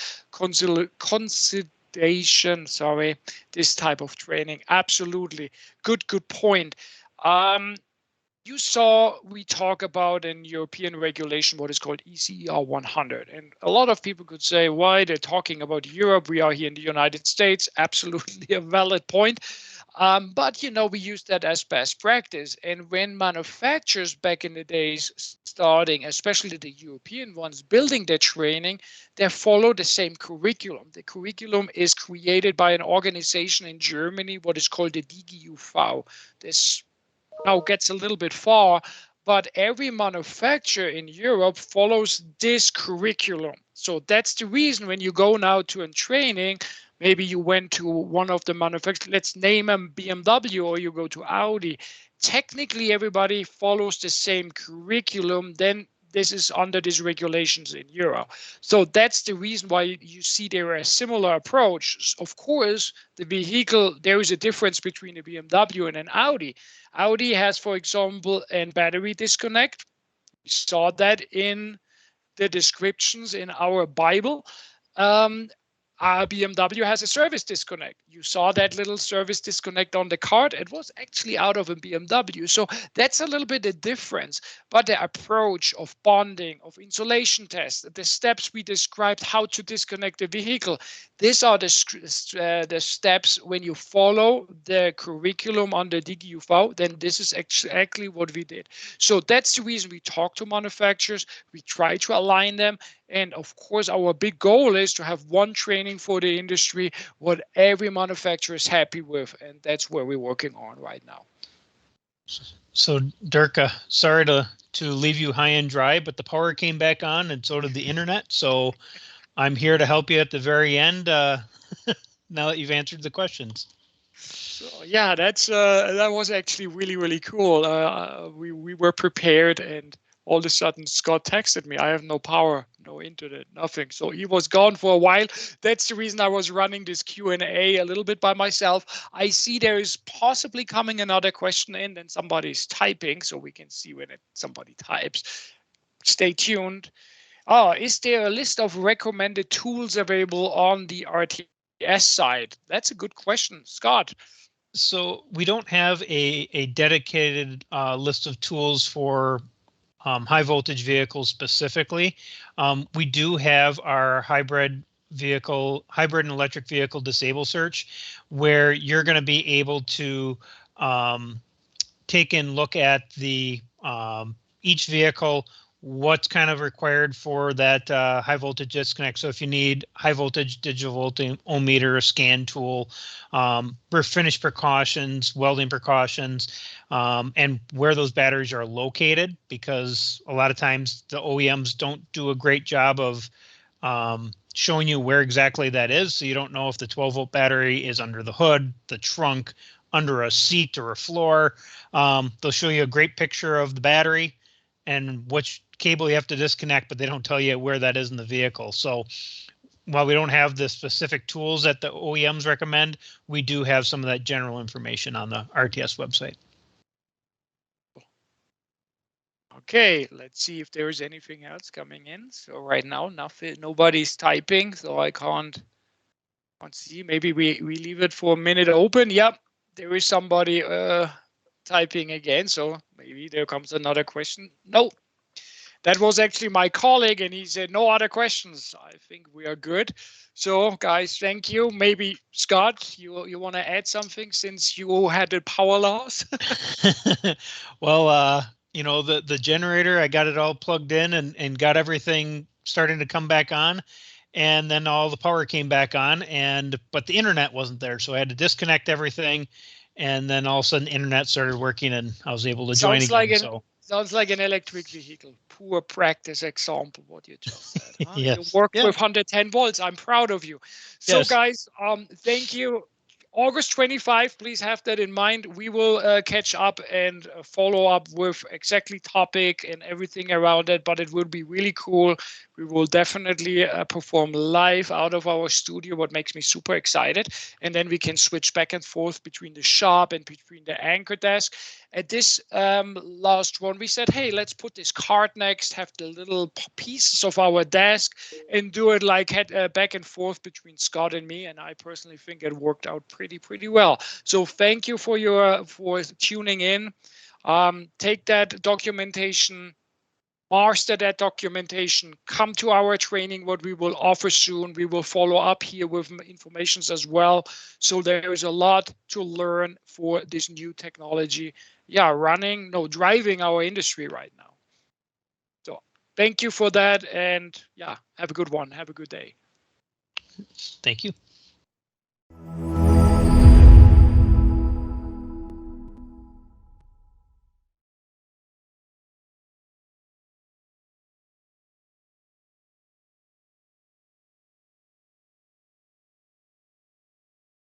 this type of training? Absolutely. Good point. You saw we talk about in European regulation what is called ECER 100. And a lot of people could say, why they're talking about Europe? We are here in the United States. Absolutely a valid point. But, you know, we use that as best practice. And when manufacturers back in the days starting, especially the European ones, building their training, they follow the same curriculum. The curriculum is created by an organization in Germany, what is called the DGUV. This now gets a little bit far, but every manufacturer in Europe follows this curriculum. So that's the reason when you go now to a training, maybe you went to one of the manufacturers, let's name them BMW, or you go to Audi. Technically, everybody follows the same curriculum. Then this is under these regulations in Europe. So that's the reason why you see there a similar approach. Of course, the vehicle, there is a difference between a BMW and an Audi. Audi has, for example, a battery disconnect. We saw that in the descriptions in our Bible. BMW has a service disconnect. You saw that little service disconnect on the card. It was actually out of a BMW. So that's a little bit the difference. But the approach of bonding, of insulation tests, the steps we described how to disconnect the vehicle, these are the steps when you follow the curriculum on the DGUV, then this is exactly what we did. So that's the reason we talk to manufacturers. We try to align them. And of course, our big goal is to have one training for the industry, what every manufacturer is happy with. And that's where we're working on right now. So Dirk, sorry to leave you high and dry, but the power came back on and so did the internet. So I'm here to help you at the very end now that you've answered the questions. So yeah, that was actually really, really cool. We were prepared, and all of a sudden Scott texted me, I have no power, no internet, nothing. So he was gone for a while. That's the reason I was running this Q&A a little bit by myself. I see there is possibly coming another question in, and somebody's typing, so we can see when somebody types. Stay tuned. Oh, is there a list of recommended tools available on the RTS side? That's a good question, Scott. So we don't have a dedicated list of tools for high voltage vehicles specifically. We do have our hybrid and electric vehicle disable search, where you're going to be able to take and look at the each vehicle, what's kind of required for that high voltage disconnect. So if you need high voltage digital voltmeter, scan tool, finish precautions, welding precautions, and where those batteries are located, because a lot of times the OEMs don't do a great job of showing you where exactly that is. So you don't know if the 12-volt battery is under the hood, the trunk, under a seat or a floor. They'll show you a great picture of the battery and which cable you have to disconnect, but they don't tell you where that is in the vehicle. So while we don't have the specific tools that the OEMs recommend, we do have some of that general information on the RTS website. Okay, let's see if there's anything else coming in. So right now, nobody's typing, so I can't see. Maybe we leave it for a minute open. Yep, there is somebody typing again, so maybe there comes another question. No, that was actually my colleague, and he said no other questions. I think we are good. So guys, thank you. Maybe Scott, you want to add something since you had the power loss? Well, you know, the generator, I got it all plugged in and got everything starting to come back on. And then all the power came back on, but the internet wasn't there. So I had to disconnect everything. And then all of a sudden the internet started working and I was able to join again. Sounds like an electric vehicle. Poor practice example, what you just said. Huh? Yes. You worked with 110 volts. I'm proud of you. So yes. Guys, thank you. August 25, please have that in mind. We will catch up and follow up with exactly topic and everything around it, but it will be really cool. We will definitely perform live out of our studio, what makes me super excited. And then we can switch back and forth between the shop and between the anchor desk. At this last one, we said, hey, let's put this card next, have the little pieces of our desk and do it like back and forth between Scott and me. And I personally think it worked out pretty well. So thank you for tuning in. Take that documentation, master that documentation, come to our training, what we will offer soon. We will follow up here with information as well. So there is a lot to learn for this new technology. Yeah, driving our industry right now. So thank you for that. And yeah, have a good one. Have a good day. Thank you.